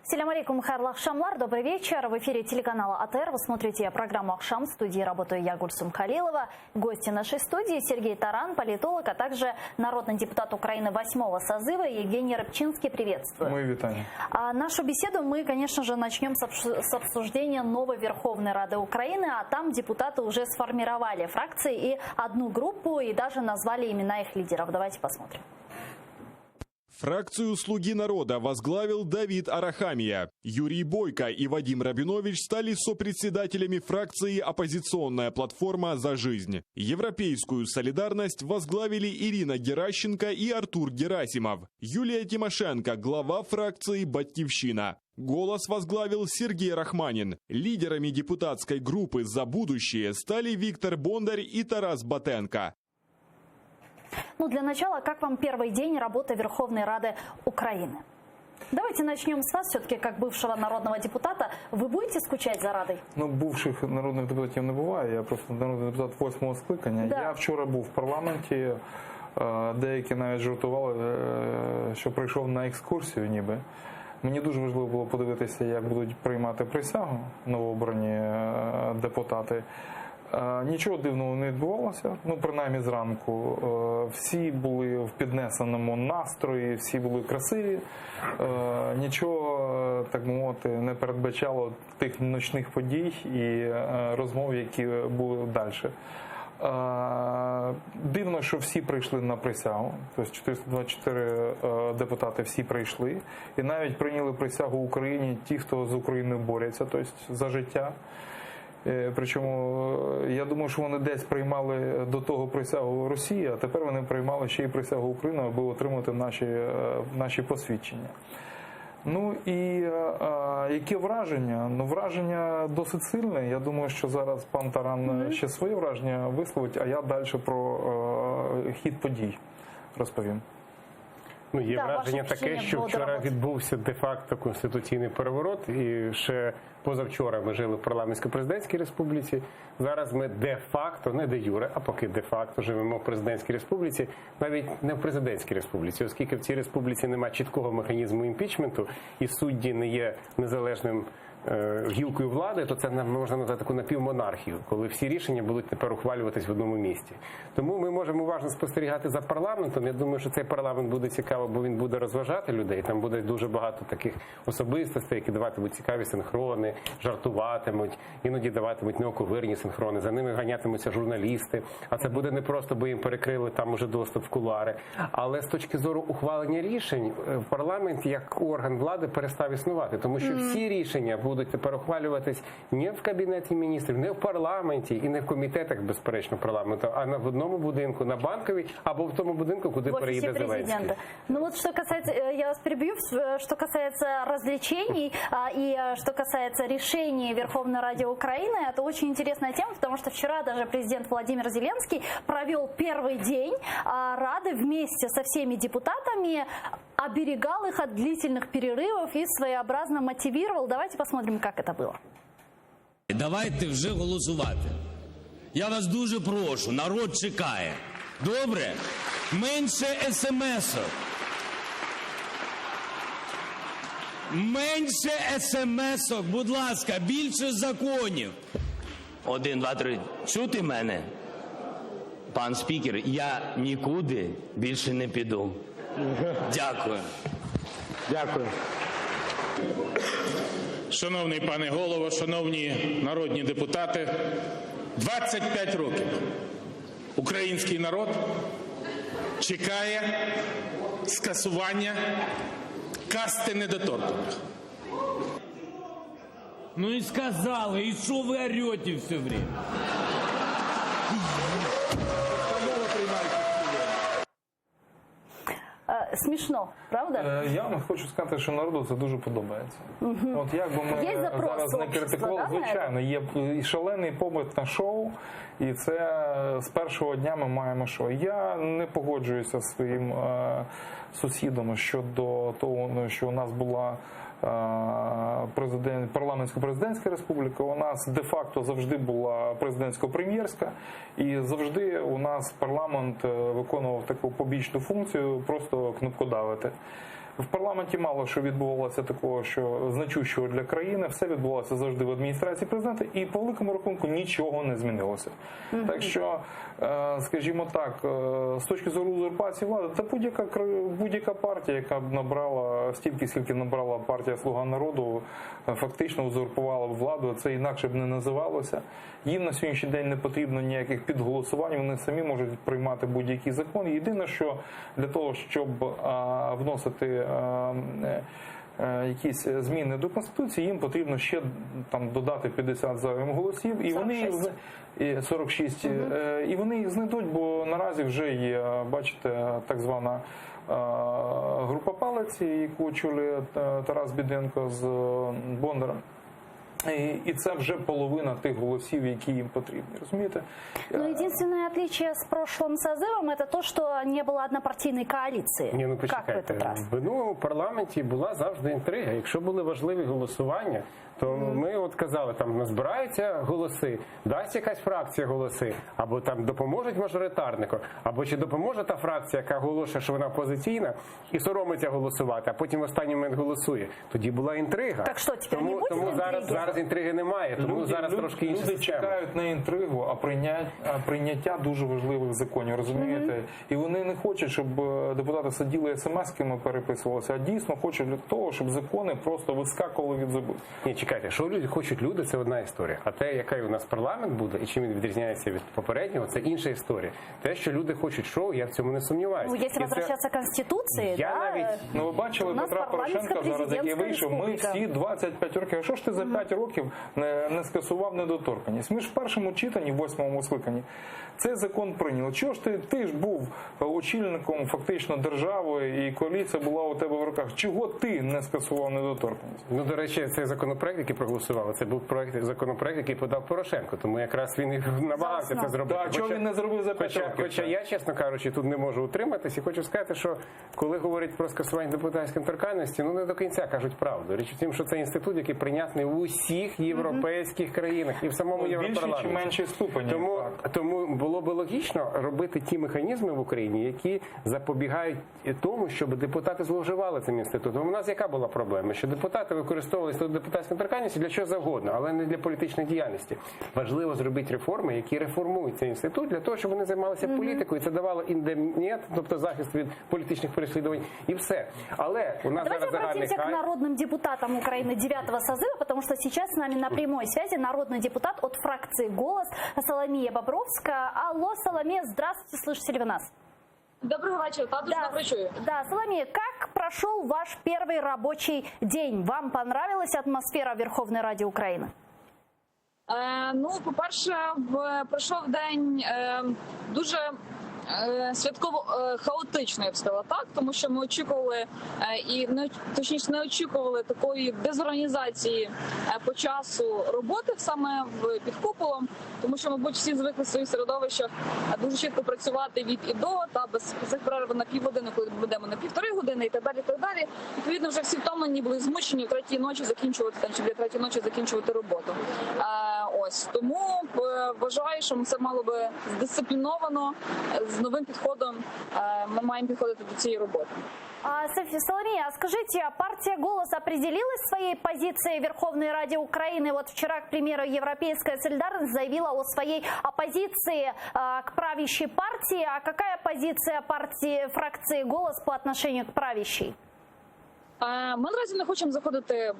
Селям алейкум, хайрлы акшамлар, добрый вечер. В эфире телеканала АТР. Вы смотрите программу «Акшам». В студии работаю я, Гульсум Халилова. Гости нашей студии Сергей Таран, политолог, а также народный депутат Украины 8-го созыва Евгений Рыбчинский. Приветствую. Мой витание. Нашу беседу мы, конечно же, начнем с обсуждения новой Верховной Рады Украины. А там депутаты уже сформировали фракции и одну группу, и даже назвали имена их лидеров. Давайте посмотрим. Фракцию «Слуги народа» возглавил Давид Арахамия. Юрий Бойко и Вадим Рабинович стали сопредседателями фракции «Оппозиционная платформа за жизнь». Европейскую солидарность возглавили Ирина Геращенко и Артур Герасимов. Юлия Тимошенко – глава фракции «Батькивщина». «Голос» возглавил Сергей Рахманин. Лидерами депутатской группы «За будущее» стали Виктор Бондарь и Тарас Батенко. Ну, для начала, как вам первый день работы Верховной Рады Украины? Давайте начнем с вас, все-таки, как бывшего народного депутата. Вы будете скучать за Радой? Ну, бувших народних депутатів не буває, я просто народний депутат 8-го скликання. Да. Я вчора був в парламенті, деякі навіть жартували, що прийшов на екскурсію ніби. Мені дуже важливо було подивитися, як будуть приймати присягу новообрані депутати. Нічого дивного не відбувалося, ну принаймні зранку. Всі були в піднесеному настрої, всі були красиві. Нічого, так мовити, не передбачало тих ночних подій і розмов, які були далі. Дивно, що всі прийшли на присягу, тобто 424 депутати всі прийшли. І навіть прийняли присягу Україні ті, хто з Україною борються, тобто за життя. Причому, я думаю, що вони десь приймали до того присягу Росії, а тепер вони приймали ще й присягу України, аби отримати наші посвідчення. Ну і яке враження? Ну, враження досить сильне. Я думаю, що зараз пан Таран ще своє враження висловить, а я далі про хід подій розповім. Ну, є враження таке, що вчора відбувся де-факто конституційний переворот, і ще позавчора ми жили в парламентсько-президентській республіці. Зараз ми де-факто, не де-юре, а поки де-факто живемо в президентській республіці, навіть не в президентській республіці, оскільки в цій республіці немає чіткого механізму імпічменту, і судді не є незалежним гілкою влади, то це можна назвати таку напівмонархію, коли всі рішення будуть тепер ухвалюватись в одному місці. Тому ми можемо уважно спостерігати за парламентом. Я думаю, що цей парламент буде цікаво, бо він буде розважати людей. Там буде дуже багато таких особистостей, які даватимуть цікаві синхрони, жартуватимуть, іноді даватимуть неоковирні синхрони. За ними ганятимуться журналісти. А це буде не просто, бо їм перекрили там уже доступ в кулуари. Але з точки зору ухвалення рішень, парламент як орган влади перестав існувати. Тому що всі рішення будуть тепер ухвалюватись не в Кабінеті міністрів, не в парламенті і не в комітетах, безперечно, парламенту, а в одному будинку, на Банковій, або в тому будинку, куди переїде Зеленський. Ну вот, что касается, я вас перебью, что касается развлечений и что касается решений Верховной Рады Украины, это очень интересная тема, потому что вчера даже президент Владимир Зеленский провел первый день Рады вместе со всеми депутатами, оберегал их от длительных перерывов и своеобразно мотивировал. Давайте посмотрим, как это было. Давайте вже голосувати. Я вас дуже прошу, народ чекає. Добре? Менше смс-ок. Менше смс-ок, будь ласка, більше законів. 1, 2, 3. Чути мене? Пан спікер, я нікуди більше не піду. Дякую. Дякую. Шановний пане голово, шановні народні депутати, 25 років український народ чекає скасування касти недоторканих. Ну и сказали, и что вы орете все время? Смішно, правда? Я вам хочу сказати, що народу це дуже подобається. От як би ми зараз не критикували, звичайно, є і шалений попит на шоу, і це з першого дня ми маємо шоу. Я не погоджуюся з своїм сусідом щодо того, що у нас була парламентсько-президентська республіка, у нас де-факто завжди була президентсько-прем'єрська, і завжди у нас парламент виконував таку побічну функцію, просто кнопкодавити. В парламенті мало що відбувалося такого, що значущого для країни. Все відбувалося завжди в адміністрації президента, і по великому рахунку нічого не змінилося. Так що, скажімо так, з точки зору узурпації влади, та будь-яка партія, яка б набрала стільки, скільки набрала партія «Слуга народу», фактично узурпувала б владу, це інакше б не називалося. Їм на сьогоднішній день не потрібно ніяких підголосувань, вони самі можуть приймати будь-який закон. Єдине, що для того, щоб вносити якісь зміни до Конституції, їм потрібно ще там додати 50 зайвих голосів, і 46, і вони їх знайдуть, бо наразі вже є, бачите, так звана група палиці, яку очолює Тарас Біденко з Бондарем. И це вже половина тих голосів, які їм потрібні, розумієте? Но единственное отличие с прошлым созывом это то, что не было однопартийной коалиции. Ні, ну Как в почекайте, этот раз? в минулому парламенті була завжди інтрига. Якщо були важливі голосування, то ми от казали, там назбираються голоси, дасть якась фракція голоси, або там допоможуть мажоритарнику, або чи допоможе та фракція, яка оголошує, що вона опозиційна, і соромиться голосувати, а потім в останній момент голосує. Тоді була інтрига. Так що, тепер не буде тому інтриги? зараз інтриги немає, тому зараз трошки інша Люди система. чекають не інтригу, а прийняття дуже важливих законів, розумієте? І вони не хочуть, щоб депутати сиділи смс-ками переписувалися, а дійсно хочуть для того, щоб закони просто вискакували від зубів. Ні, чекайте, що люди хочуть люди, це одна історія. А те, який у нас парламент буде і чим він відрізняється від попереднього, це інша історія. Те, що люди хочуть шоу, я в цьому не сумніваюся. Ну, если возвращаться к Конституции, Я да, навіть- Ну, ви бачили у нас Петра Порошенка зараз, який парламентсько-президентська вийшов, ми республіка. всі 25 років. А що ж ти за 5 років не скасував недоторканність? Ми ж в першому читанні, в 8-му скликанні, цей закон прийняли. Чого ж ти ж був очільником фактично держави, і коаліція була у тебе в руках. Чого ти не скасував недоторканність? Ну, до речі, цей законопроект, який проголосували, це був законопроект, який подав Порошенко, тому якраз він і намагався це зробити. Так, чого він не зробив за 5 років? Хоча я, чесно кажучи, тут не можу утриматись і хочу сказати, що коли говорять про скасування депутатської недоторканності, ну не до кінця кажуть правду. Річ у тім, що це інститут, який прийнятний у усіх європейських країнах і в самому Більший Європарламенті. чи менший ступені. Тому було би логічно робити ті механізми в Україні, які запобігають тому, щоб депутати зловживали цим інститутом. У нас яка була проблема? Що депутати використовувалися до депутатської недоторканності для чого завгодно, але не для політичної діяльності. Важливо зробити реформи, які реформують цей інститут для того, щоб вони займалися політикою. Це давало індемніт, тобто захист від політичних переслідувань, і все. Але у нас Давайте зараз загальний обратимся к хай. народным депутатам Украины 9-го созыва, потому что сейчас с нами на прямой связи народный депутат от фракции «Голос» Соломия Бобровская. Алло, Соломия, здравствуйте, слышите ли вы нас? Доброго вечора, та дуже добре чую. Да, Соломия, как прошел ваш первый рабочий день? Вам понравилась атмосфера Верховной Ради Украины? Ну, по-перше, пройшов день дуже святково хаотично, я б сказала так, тому що ми очікували і точніше не очікували такої дезорганізації по часу роботи саме під куполом, тому що, мабуть, всі звикли в своїх середовищах дуже чітко працювати від і до, та без цих перерв на півгодини, коли будемо на 1,5 години і так далі, і так далі. Відповідно, вже всі втомлені були змучені в 3-й ночі закінчувати, там, чи біля 3-ї ночі закінчувати роботу. Ось, тому вважаю, що це мало би здисципліновано, з новим підходом ми маємо підходити до цієї роботи. Соломия, скажите, партия «Голос» определилась своей позицией в Верховной Раде Украины? Вот вчера, к примеру, Европейская солидарность заявила о своей оппозиции к правящей партии. А какая позиция фракции «Голос» по отношению к правящей? Ми наразі не хочемо заходити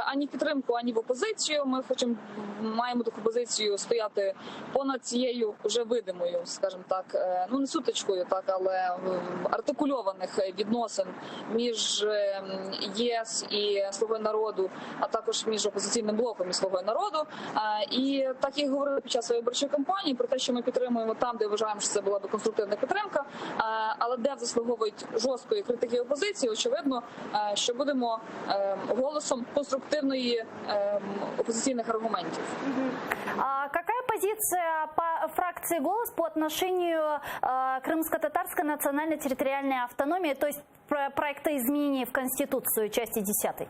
ані в підтримку, ані в опозицію. Ми маємо таку позицію стояти понад цією вже видимою, скажімо так, ну не сутичкою, так, але артикульованих відносин між ЄС і Слугою народу, а також між опозиційним блоком і Слугою народу. І так як говорили під час своєї виборчої кампанії про те, що ми підтримуємо там, де вважаємо, що це була би конструктивна підтримка, але де заслуговують жорсткої критики опозиції, очевидно, що будемо голосом конструктивної опозиційних аргументів. Какая позиция фракции «Голос» по отношению к крымско-татарской национально-территориальной автономии, то есть проекта изменений в Конституцию части 10?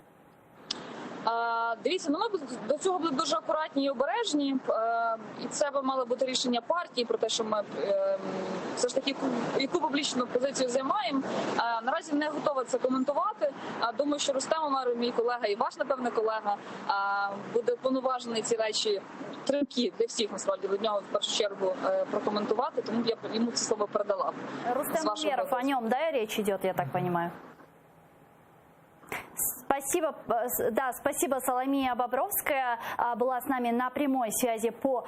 Дивіться, ми до цього були дуже акуратні і обережні, і це би мало бути рішення партії про те, що ми все ж таки яку публічну позицію займаємо. Наразі не готова це коментувати. Думаю, що Рустем Умеров, мій колега, і ваш, напевне, колега, буде повноважений ці речі тривкі для всіх, насправді, від нього в першу чергу прокоментувати, тому я йому це слово передала. Рустем Умеров, о нем, да, речь идет, я так понимаю? Спасибо, да, спасибо, Соломия Бобровская была с нами на прямой связи по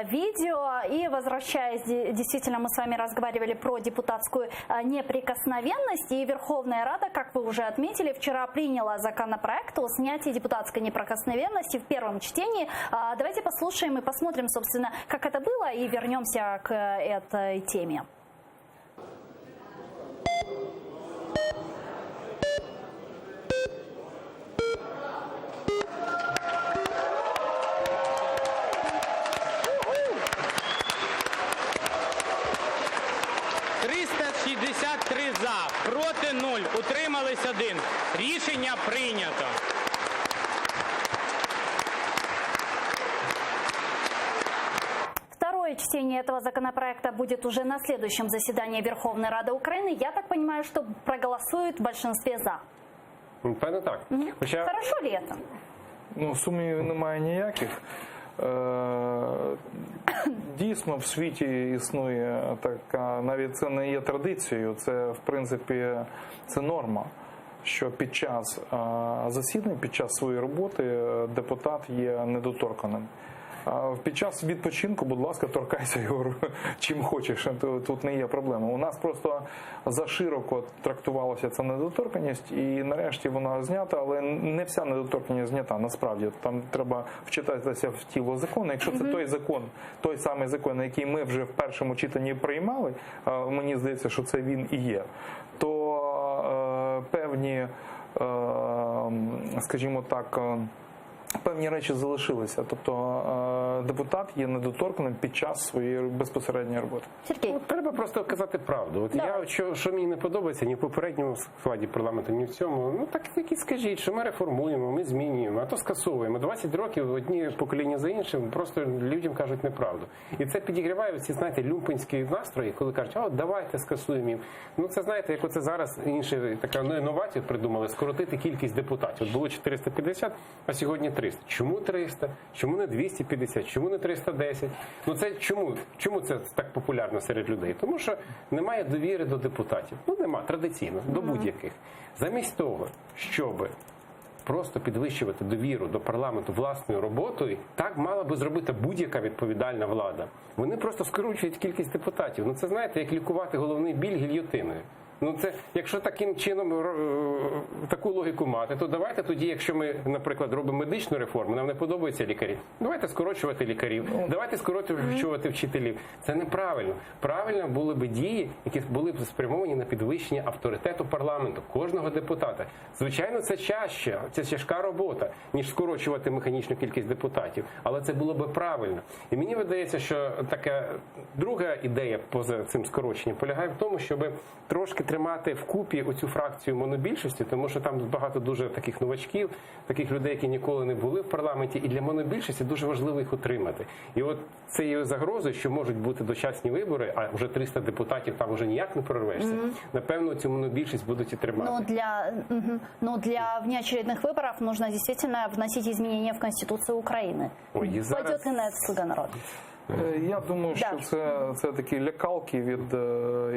видео. И возвращаясь, действительно, мы с вами разговаривали про депутатскую неприкосновенность. И Верховная Рада, как вы уже отметили, вчера приняла законопроект о снятии депутатской неприкосновенности в первом чтении. Давайте послушаем и посмотрим, собственно, как это было, и вернемся к этой теме. За, проти 0, утримались 1. Рішення прийнято. Второе чтение этого законопроекта будет уже на следующем заседании Верховной Рады Украины. Я так понимаю, что проголосует в большинстве «за». Певно, так. Хоча... Хорошо ли это? Ну, сумнівів немає ніяких. Дійсно, в світі існує така, навіть це не є традицією, це в принципі це норма, що під час засідань, під час своєї роботи депутат є недоторканим. Під час відпочинку, будь ласка, торкайся його чим хочеш, тут не є проблема. У нас просто зашироко трактувалася ця недоторканність, і нарешті вона знята, але не вся недоторканність знята, насправді. Там треба вчитатися в тіло закону. Якщо це той самий закон, який ми вже в першому читанні приймали, мені здається, що це він і є, то певні, скажімо так, певні речі залишилися. Тобто депутат є недоторканим під час своєї безпосередньої роботи. Сергій. Треба просто казати правду. От я, що мені не подобається ні в попередньому складі парламенту, ні в цьому, ну так і скажіть, що ми реформуємо, ми змінюємо, а то скасовуємо. 20 років одні покоління за іншим просто людям кажуть неправду. І це підігріває ці, знаєте, люмпинські настрої, коли кажуть, а от давайте скасуємо їм. Ну це, знаєте, як оце зараз інші така інновацію придумали, скоротити кількість депутатів. От було 450, а сьогодні 300. Чому 300? Чому не 250? Чому не 310? Ну це чому це так популярно серед людей? Тому що немає довіри до депутатів. Ну нема, традиційно, до будь-яких. Замість того, щоб просто підвищувати довіру до парламенту власною роботою, так мала би зробити будь-яка відповідальна влада. Вони просто скорочують кількість депутатів. Ну це, знаєте, як лікувати головний біль гільйотиною. Ну це, якщо таким чином таку логіку мати, то давайте тоді, якщо ми, наприклад, робимо медичну реформу, нам не подобаються лікарі, давайте скорочувати лікарів, давайте скорочувати вчителів. Це неправильно. Правильно були б дії, які були б спрямовані на підвищення авторитету парламенту, кожного депутата. Звичайно, це тяжка робота, ніж скорочувати механічну кількість депутатів, але це було б правильно. І мені видається, що така друга ідея поза цим скороченням полягає в тому, щоб трошки тримати вкупі оцю фракцію монобільшості, тому що там багато дуже таких новачків, таких людей, які ніколи не були в парламенті, і для монобільшості дуже важливо їх утримати. І от це є загрозою, що можуть бути дочасні вибори, а вже 300 депутатів там вже ніяк не прорвешся. Напевно, цю монобільшість будуть і тримати. Но для внеочередных выборов нужно действительно вносить изменения в Конституцию Украины. Пойдет ли на это «Слуга народа»? Я думаю, що це такі лякалки від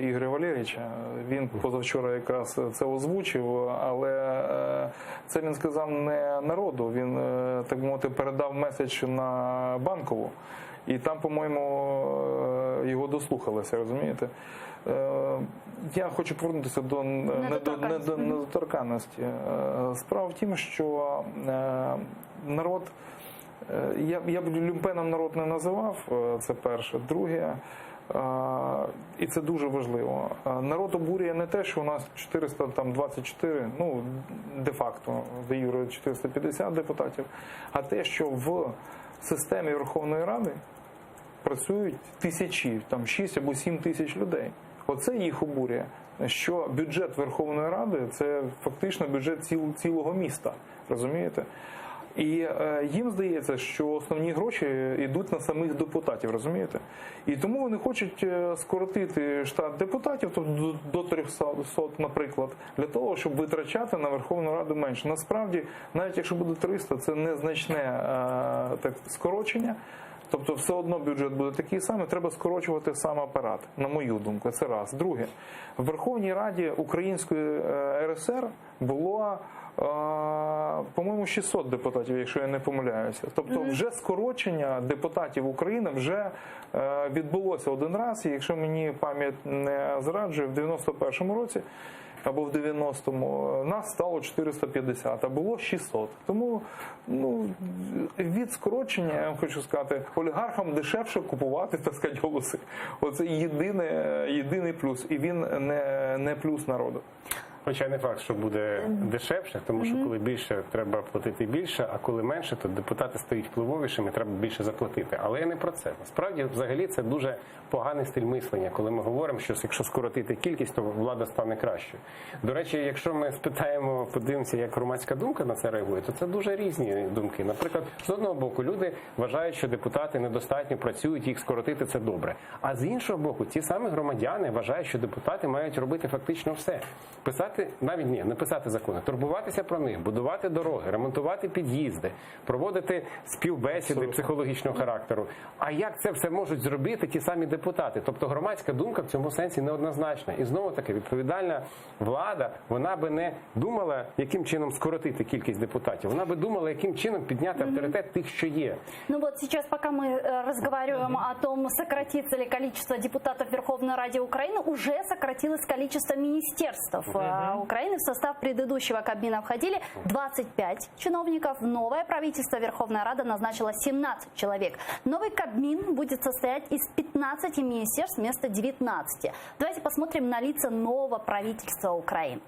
Ігоря Валерійовича. Він позавчора якраз це озвучив, але це він сказав не народу, він, так би мовити, передав меседж на Банкову. І там, по-моєму, його дослухалися, розумієте? Я хочу повернутися до недоторканності. Справа в тім, що народ, я б люмпеном народ не називав, це перше. Друге, і це дуже важливо, народ обурює не те, що у нас 424, ну, де-факто, де-юре 450 депутатів, а те, що в системі Верховної Ради працюють тисячі, там 6 або 7 тисяч людей. Оце їх обурює, що бюджет Верховної Ради – це фактично бюджет цілого міста, розумієте? І їм здається, що основні гроші йдуть на самих депутатів, розумієте? І тому вони хочуть скоротити штат депутатів, тобто до 300, наприклад, для того, щоб витрачати на Верховну Раду менше. Насправді, навіть якщо буде 300, це незначне так скорочення. Тобто все одно бюджет буде такий самий, треба скорочувати сам апарат, на мою думку, це раз. Друге, в Верховній Раді Української РСР було, по-моєму, 600 депутатів, якщо я не помиляюся. Тобто вже скорочення депутатів України вже відбулося один раз, і якщо мені пам'ять не зраджує, в 91-му році або в 90-му нас стало 450, а було 600. Тому від скорочення, я вам хочу сказати, олігархам дешевше купувати, так сказати, голоси. Оце єдиний плюс. І він не плюс народу. Хоча не факт, що буде дешевше, тому що коли більше, треба платити більше, а коли менше, то депутати стають впливовішими, треба більше заплатити. Але я не про це. Насправді, взагалі, це дуже поганий стиль мислення, коли ми говоримо, що якщо скоротити кількість, то влада стане кращою. До речі, якщо ми спитаємо, подивимося, як громадська думка на це реагує, то це дуже різні думки. Наприклад, з одного боку, люди вважають, що депутати недостатньо працюють, їх скоротити – це добре. А з іншого боку, ті самі громадяни вважають, що депутати мають робити фактично все. Не писати закони, турбуватися про них, будувати дороги, ремонтувати під'їзди, проводити співбесіди психологічного характеру. А як це все можуть зробити ті самі депутати? Тобто громадська думка в цьому сенсі неоднозначна. І знову таки, відповідальна влада, вона би не думала, яким чином скоротити кількість депутатів. Вона би думала, яким чином підняти авторитет тих, що є. Ну вот сейчас, пока мы разговариваем о том, сократится ли количество депутатов Верховной Ради Украины, уже сократилось количество министерств Украины. В состав предыдущего Кабмина входили 25 чиновников. Новое правительство Верховная Рада назначила 17 человек. Новый Кабмин будет состоять из 15 министерств вместо 19. Давайте посмотрим на лица нового правительства Украины.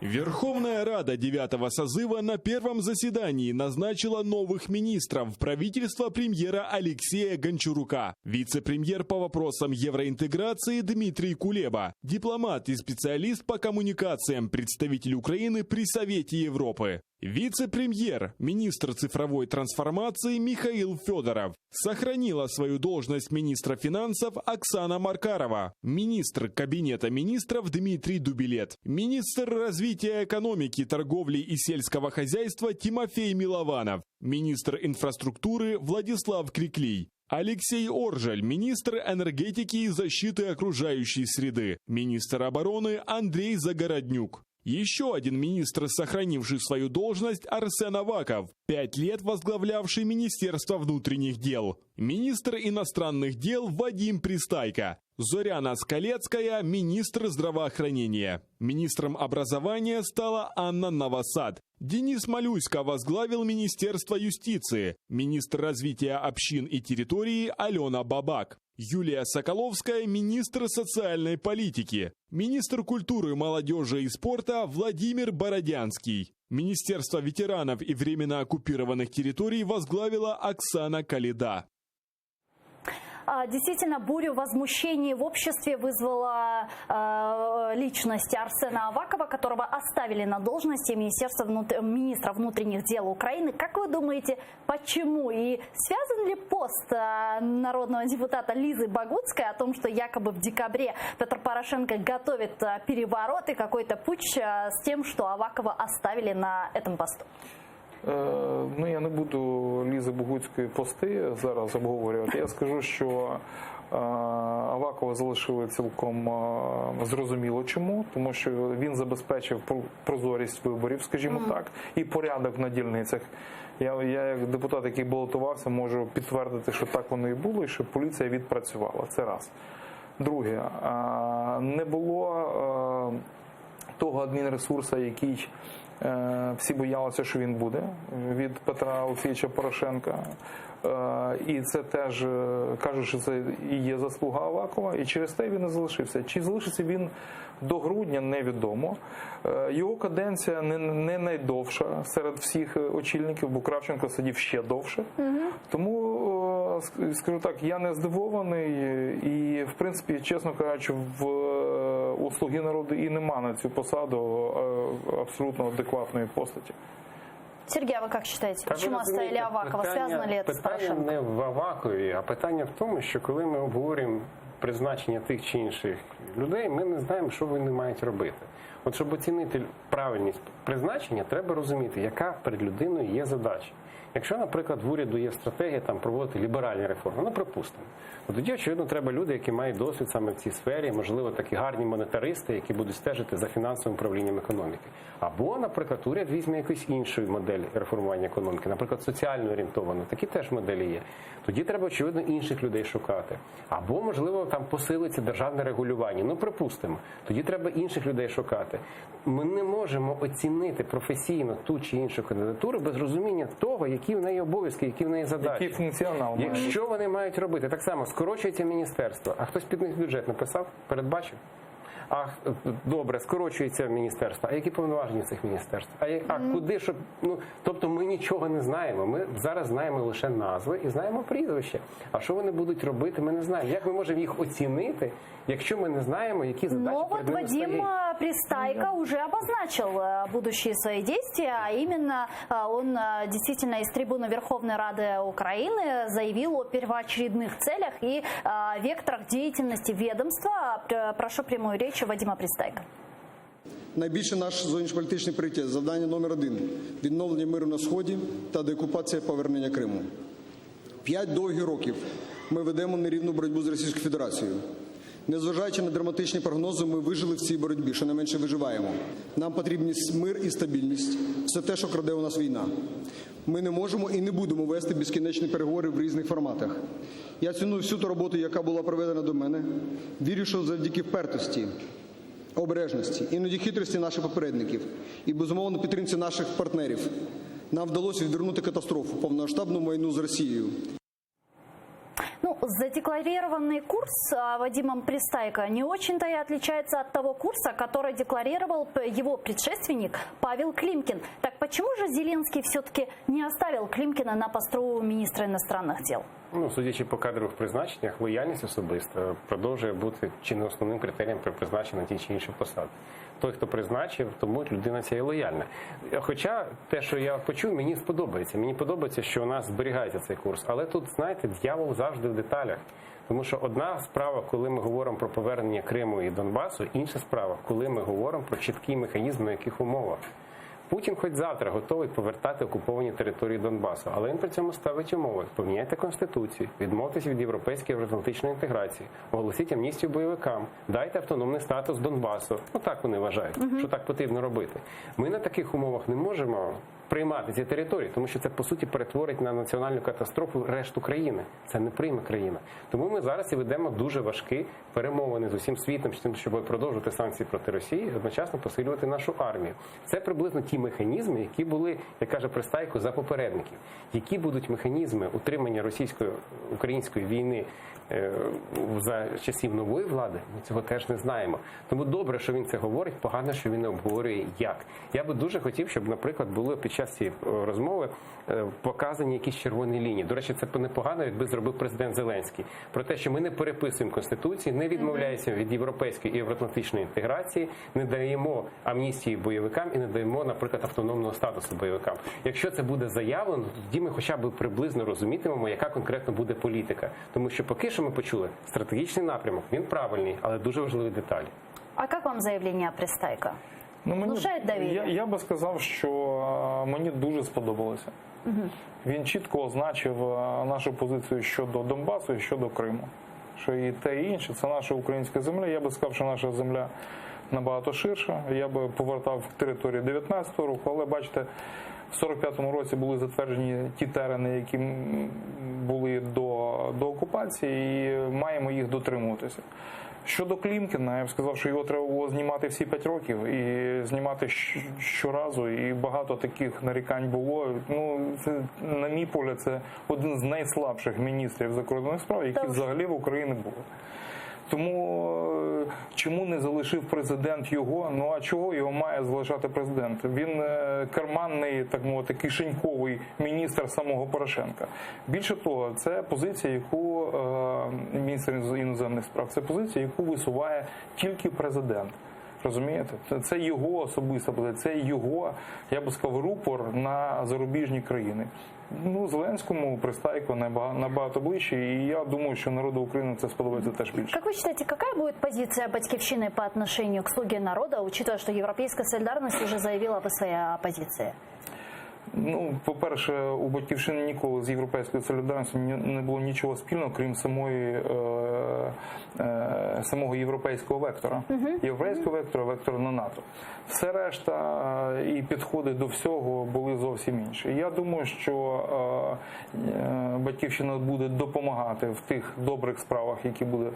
Верховная Рада 9-го созыва на первом заседании назначила новых министров в правительство премьера Алексея Гончарука, вице-премьер по вопросам евроинтеграции Дмитрий Кулеба, дипломат и специалист по коммуникациям, представитель Украины при Совете Европы. Вице-премьер, министр цифровой трансформации Михаил Федоров. Сохранила свою должность министра финансов Оксана Маркарова. Министр Кабинета министров Дмитрий Дубилет. Министр развития экономики, торговли и сельского хозяйства Тимофей Милованов. Министр инфраструктуры Владислав Криклий. Алексей Оржель, министр энергетики и защиты окружающей среды. Министр обороны Андрей Загороднюк. Еще один министр, сохранивший свою должность, Арсен Аваков, 5 лет возглавлявший Министерство внутренних дел. Министр иностранных дел Вадим Пристайко. Зоряна Скалецкая, министр здравоохранения. Министром образования стала Анна Новосад. Денис Малюська возглавил Министерство юстиции. Министр развития общин и территории Алена Бабак. Юлия Соколовская – министр социальной политики. Министр культуры, молодежи и спорта Владимир Бородянский. Министерство ветеранов и временно оккупированных территорий возглавила Оксана Калида. Действительно, бурю возмущений в обществе вызвала личность Арсена Авакова, которого оставили на должности министра внутренних дел Украины. Как вы думаете, почему? И связан ли пост народного депутата Лизы Богуцкой о том, что якобы в декабре Петр Порошенко готовит переворот и какой-то путч, с тем, что Авакова оставили на этом посту? Я не буду Лізи Богуцької пости зараз обговорювати. Я скажу, що Авакова залишили цілком зрозуміло чому, тому що він забезпечив прозорість виборів, скажімо так, і порядок на дільницях. Я як депутат, який балотувався, можу підтвердити, що так воно і було, і що поліція відпрацювала. Це раз. Друге, не було того адмінресурсу, який всі боялися, що він буде від Петра Олексійовича Порошенка. І це теж, кажуть, що це і є заслуга Авакова, і через те він не залишився. Чи залишиться він до грудня, невідомо. Його каденція не найдовша серед всіх очільників, бо Кравченко сидів ще довше. Тому, скажу так, я не здивований і, в принципі, чесно кажучи, у «Слуги народу» і нема на цю посаду абсолютно адекватної постаті. Сергей, а вы как считаете, почему оставили Авакова? Связано ли это с Порошенко? Питання не в Авакові, а питання в тому, що коли ми обговорюємо призначення тих чи інших людей, ми не знаємо, що вони мають робити. От щоб оцінити правильність призначення, треба розуміти, яка перед людиною є задача. Якщо, наприклад, в уряду є стратегія проводити ліберальні реформи, ну, припустимо, то тоді, очевидно, треба люди, які мають досвід саме в цій сфері, можливо, такі гарні монетаристи, які будуть стежити за фінансовим управлінням економіки. Або, наприклад, уряд візьме якусь іншу модель реформування економіки, наприклад, соціально орієнтовану. Такі теж моделі є. Тоді треба, очевидно, інших людей шукати. Або, можливо, там посилиться державне регулювання. Ну, припустимо. Тоді треба інших людей шукати. Ми не можемо оцінити професійно ту чи іншу кандидатуру без розуміння того, які в неї обов'язки, які в неї задачі. Який функціонал має. Що вони мають робити? Так само, скорочується міністерство. А хтось під них бюджет написав? Передбачив? Добре, скорочується міністерство. А які повноваження цих міністерств? А куди, щоб... тобто ми нічого не знаємо. Ми зараз знаємо лише назви і знаємо прізвище. А що вони будуть робити, ми не знаємо. Як ми можемо їх оцінити, якщо ми не знаємо, які задачі перед ними стоять? Вадим Пристайко уже обозначил будущие свои действия, а именно он действительно из трибуны Верховной Рады Украины заявил о первоочередных целях и векторах деятельности ведомства. Прошу прямую речь Вадима Пристайко. Найбільше наш зовнішньополітичний пріоритет – завдання номер 1 – відновлення миру на Сході та деокупація повернення Криму. 5 довгих років ми ведемо нерівну боротьбу з Російською Федерацією. Незважаючи на драматичні прогнози, ми вижили в цій боротьбі, що не менше виживаємо. Нам потрібні мир і стабільність – все те, що краде у нас війна. Ми не можемо і не будемо вести безкінечні переговори в різних форматах. Я ціную всю ту роботу, яка була проведена до мене. Вірю, що завдяки впертості, обережності, іноді хитрості наших попередників і, безумовно, підтримці наших партнерів нам вдалося відвернути катастрофу, повномасштабну війну з Росією. Ну, задекларированный курс Вадимом Пристайко не очень-то и отличается от того курса, который декларировал его предшественник Павел Климкин. Так почему же Зеленский все-таки не оставил Климкина на посту министра иностранных дел? Судячи по кадрових призначеннях, лояльність особиста продовжує бути чи не основним критерієм при призначенні на ті чи інші посади. Той, хто призначив, тому людина ця є лояльна. Хоча те, що я почув, мені сподобається. Мені подобається, що у нас зберігається цей курс. Але тут, знаєте, дьявол завжди в деталях. Тому що одна справа, коли ми говоримо про повернення Криму і Донбасу, інша справа, коли ми говоримо про чіткий механізм, на яких умовах. Путін хоч завтра готовий повертати окуповані території Донбасу, але він при цьому ставить умови. Поміняйте Конституцію, відмовтеся від європейської євроатлантичної інтеграції, оголосіть амністію бойовикам, дайте автономний статус Донбасу. Так вони вважають, що так потрібно робити. Ми на таких умовах не можемо приймати ці території, тому що це, по суті, перетворить на національну катастрофу решту країни. Це не прийме країна. Тому ми зараз і ведемо дуже важкі перемовини з усім світом, щоб продовжувати санкції проти Росії і одночасно посилювати нашу армію. Це приблизно ті механізми, які були, як каже Пристайко, за попередників. Які будуть механізми утримання російсько-української війни за часів нової влади, ми цього теж не знаємо. Тому добре, що він це говорить, погано, що він не обговорює як. Я би дуже хотів, щоб, наприклад, було під час цієї розмови показані якісь червоні лінії. До речі, це непогано, якби зробив президент Зеленський. Про те, що ми не переписуємо Конституції, не відмовляємося від європейської і євроатлантичної інтеграції, не даємо амністії бойовикам і не даємо, наприклад, автономного статусу бойовикам. Якщо це буде заявлено, тоді ми хоча б приблизно розумітимемо, яка конкретно буде політика. Тому що поки що ми почули стратегічний напрямок, він правильний, але дуже важливі деталі. А як вам заявлення Пристайко? Внушає довір'я? Я би сказав, що мені дуже сподобалося. Він чітко означив нашу позицію щодо Донбасу і щодо Криму. Що і те, і інше – це наша українська земля. Я би сказав, що наша земля набагато ширша. Я би повертав територію 19-го року, але, бачите, в 45-му році були затверджені ті терени, які були до окупації, і маємо їх дотримуватися. Щодо Клімкіна, я б сказав, що його треба було знімати всі 5 років і знімати щоразу, і багато таких нарікань було. Це, на мій погляд, це один з найслабших міністрів закордонних справ, які взагалі в Україні були. Тому чому не залишив президент його? А чого його має залишати президент? Він карманний, так мовити, кишеньковий міністр самого Порошенка. Більше того, це позиція, яку міністр іноземних справ, це позиція, яку висуває тільки президент. Розумієте? Це його особиста позиція, це його, я би сказав, рупор на зарубіжні країни. Ну, Зеленському Пристайко набагато ближче, і я думаю, що народу України це сподобається теж більше. Как вы считаете, какая будет позиция Батьківщины по отношению к «Слуге народа», учитывая, что Европейская солидарность уже заявила об своей оппозиции? Ну, по-перше, у Батьківщини ніколи з Європейською солідарністю не було нічого спільного, крім самого європейського вектора. Європейського вектора на НАТО. Все решта і підходи до всього були зовсім інші. Я думаю, що Батьківщина буде допомагати в тих добрих справах, які буде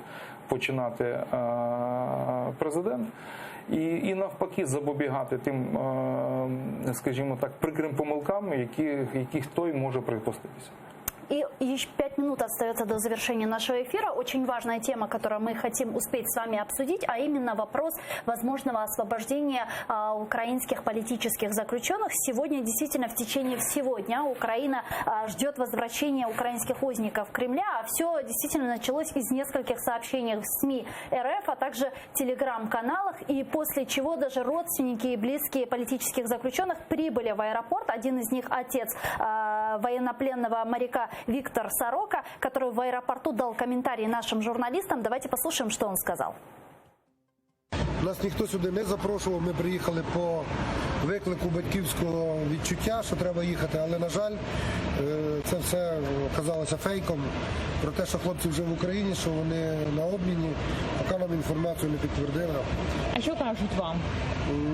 починати президент. І навпаки запобігати тим, скажімо так, прикрим помилкам, яких той може припуститися. И еще 5 минут остается до завершения нашего эфира. Очень важная тема, которую мы хотим успеть с вами обсудить, а именно вопрос возможного освобождения украинских политических заключенных. Сегодня, действительно, в течение всего дня Украина ждет возвращения украинских узников Кремля. А все действительно началось из нескольких сообщений в СМИ РФ, а также телеграм-каналах. И после чего даже родственники и близкие политических заключенных прибыли в аэропорт. Один из них отец военнопленного моряка Виктор Сорока, который в аэропорту дал комментарий нашим журналистам. Давайте послушаем, что он сказал. Нас ніхто сюди не запрошував, ми приїхали по виклику батьківського відчуття, що треба їхати, але, на жаль, це все оказалося фейком про те, що хлопці вже в Україні, що вони на обміні, поки нам інформацію не підтвердили. А що кажуть вам?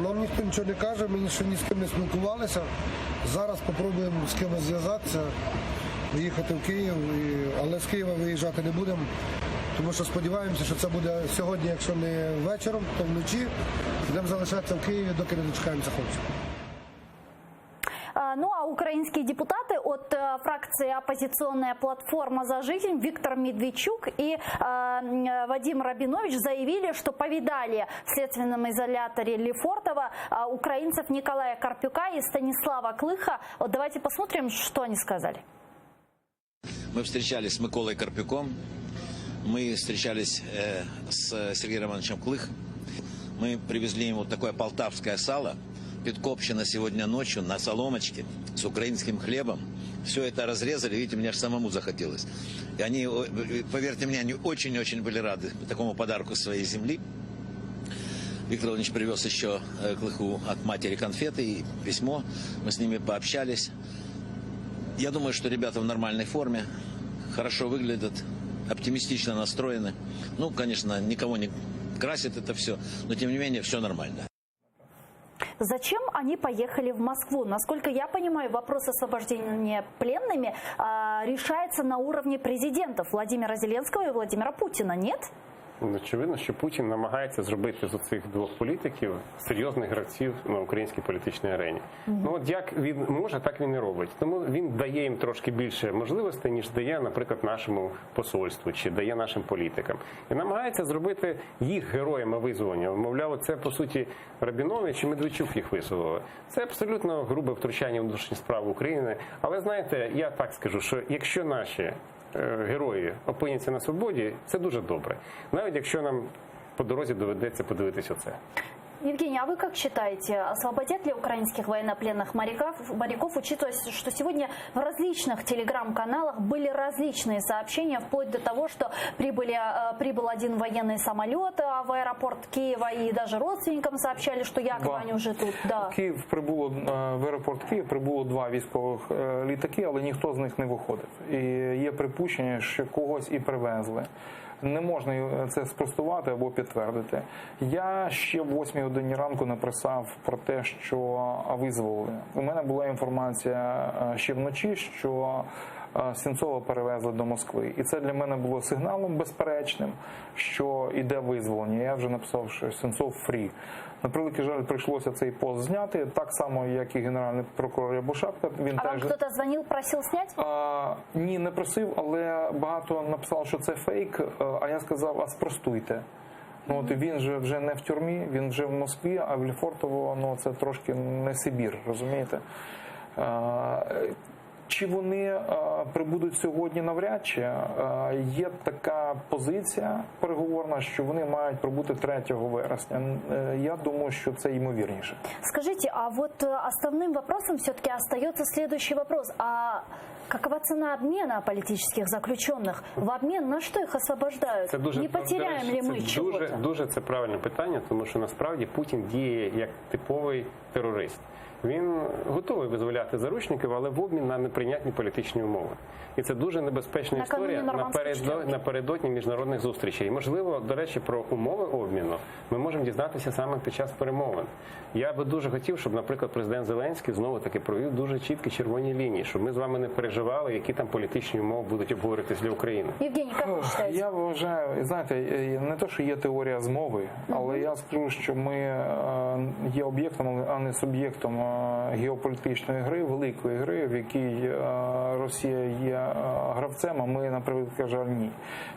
Нам ніхто нічого не каже, ми ще ні з ким не спілкувалися. Зараз спробуємо з кимось зв'язатися, їхати в Київ, але з Києва виїжджати не будемо. Тому що сподіваємося, що це буде сьогодні, якщо не вечором, то вночі. Будемо залишатися в Києві, доки не дочекаємося хлопців. Ну а украинские депутаты от фракции «Оппозиционная платформа за жизнь» Виктор Медведчук и Вадим Рабинович заявили, что повидали в следственном изоляторе Лефортово украинцев Николая Карпюка и Станислава Клыха. Вот давайте посмотрим, что они сказали. Мы встречались с Миколой Карпюком, мы встречались с Сергеем Романовичем Клых. Мы привезли ему такое полтавское сало, подкопчено сегодня ночью на соломочке с украинским хлебом. Все это разрезали, видите, мне аж самому захотелось. И они, поверьте мне, они очень-очень были рады такому подарку своей земли. Виктор Иванович привез еще Клыху от матери конфеты и письмо. Мы с ними пообщались. Я думаю, что ребята в нормальной форме, хорошо выглядят, оптимистично настроены. Ну, конечно, никого не красит это все, но тем не менее все нормально. Зачем они поехали в Москву? Насколько я понимаю, вопрос освобождения пленными решается на уровне президентов Владимира Зеленского и Владимира Путина, нет? Очевидно, що Путін намагається зробити з цих двох політиків серйозних гравців на українській політичній арені. Ну от як він може, так він і робить. Тому він дає їм трошки більше можливостей, ніж дає, наприклад, нашому посольству чи дає нашим політикам. І намагається зробити їх героями визволення. Мовляв, це, по суті, Рабінович і Медведчук їх визволили. Це абсолютно грубе втручання в внутрішні справи України. Але, знаєте, я так скажу, що якщо наші герої опиняться на свободі, це дуже добре. Навіть якщо нам по дорозі доведеться подивитися це. Евгений, а вы как считаете, освободят ли украинских военнопленных моряков, учитывая, что сегодня в различных телеграм-каналах были различные сообщения, вплоть до того, что прибыл один военный самолет в аэропорт Киева, и даже родственникам сообщали, что якобы они уже тут. Да. В аеропорт Київ прибуло 2 військових літаки, але ніхто з них не виходив. І є припущення, що когось і привезли. Не можна це спростувати або підтвердити. Я ще в 8 годині ранку написав про те, що визволили. У мене була інформація ще вночі, що Сенцова перевезли до Москви. І це для мене було сигналом безперечним, що йде визволення. Я вже написав, що Сенцов фрі. На превеликий жаль, прийшлося цей пост зняти, так само, як і генеральний прокурор Рябошапка. Вам хтось дзвонив, просив зняти? Ні, не просив, але багато написало, що це фейк, а я сказав, а спростуйте. Ну, от він же вже не в тюрмі, він вже в Москві, а в Лефортово, ну, це трошки не Сибір, розумієте? Чи вони прибудуть сьогодні навряд чи. Є така позиція переговорна, що вони мають прибути 3 вересня. Я думаю, что это ймовірніше. Скажите, а вот основным вопросом все-таки остается следующий вопрос. А какова цена обмена политических заключенных? В обмен на что их освобождают? Не потеряем ли мы чего-то? Дуже це правильне питання, тому що насправді Путін діє як типовий терорист. Він готовий визволяти заручників, але в обмін на неприйнятні політичні умови. І це дуже небезпечна історія напередодні міжнародних зустрічей. І, можливо, до речі, про умови обміну ми можемо дізнатися саме під час перемовин. Я би дуже хотів, щоб, наприклад, президент Зеленський знову-таки провів дуже чіткі червоні лінії, щоб ми з вами не переживали, які там політичні умови будуть обговорюватися для України. Євгеній, як ви вважаєте? Я вважаю, знаєте, не те, що є теорія змови, але я скажу, що ми є об'єктом, а не суб'єктом геополітичної гри, великої гри, в якій Росія є гравцем, а ми, на превеликий жаль, ні.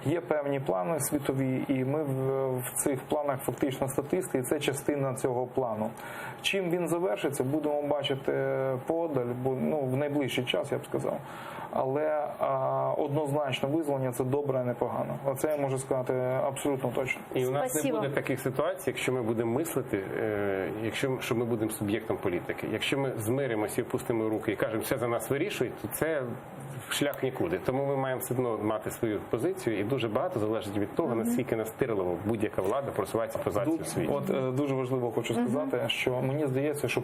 Є певні плани світові, і ми в цих планах фактично статисти, і це частина цього плану. Чим він завершиться, будемо бачити подаль, в найближчий час, я б сказав. Але однозначно визволення – це добре, а не погано. Оце я можу сказати абсолютно точно. І у нас не буде таких ситуацій, якщо ми будемо мислити, що ми будемо суб'єктом політики. Якщо ми змиримося і впустимо руки і кажемо, все за нас вирішують, то це шлях нікуди. Тому ми маємо все одно мати свою позицію, і дуже багато залежить від того, наскільки настирливо будь-яка влада просувається позицію в світі. От дуже важливо хочу сказати, що мені здається, що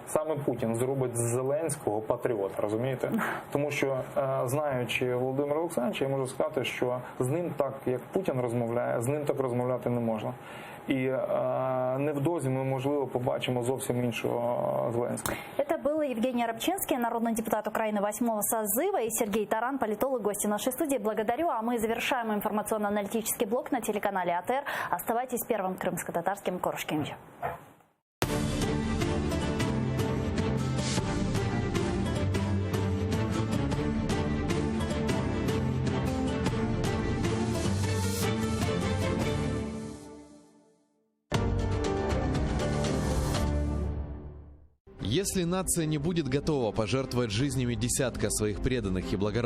саме Путін зробить з Зеленського патріота, розумієте? Тому що, знаючи Володимира Олександровича, я можу сказати, що з ним так, як Путін розмовляє, з ним так розмовляти не можна. І невдовзі ми, можливо, побачимо зовсім іншого Зеленського. Это был Евгений Рабчинский, народный депутат Украины 8-го созыва, и Сергей Таран, политолог, гости нашей студии. Благодарю. А мы завершаем информационно-аналитический блок на телеканале АТР. Оставайтесь первым крымско-татарским Корушкевичем. Если нация не будет готова пожертвовать жизнями десятка своих преданных и благородных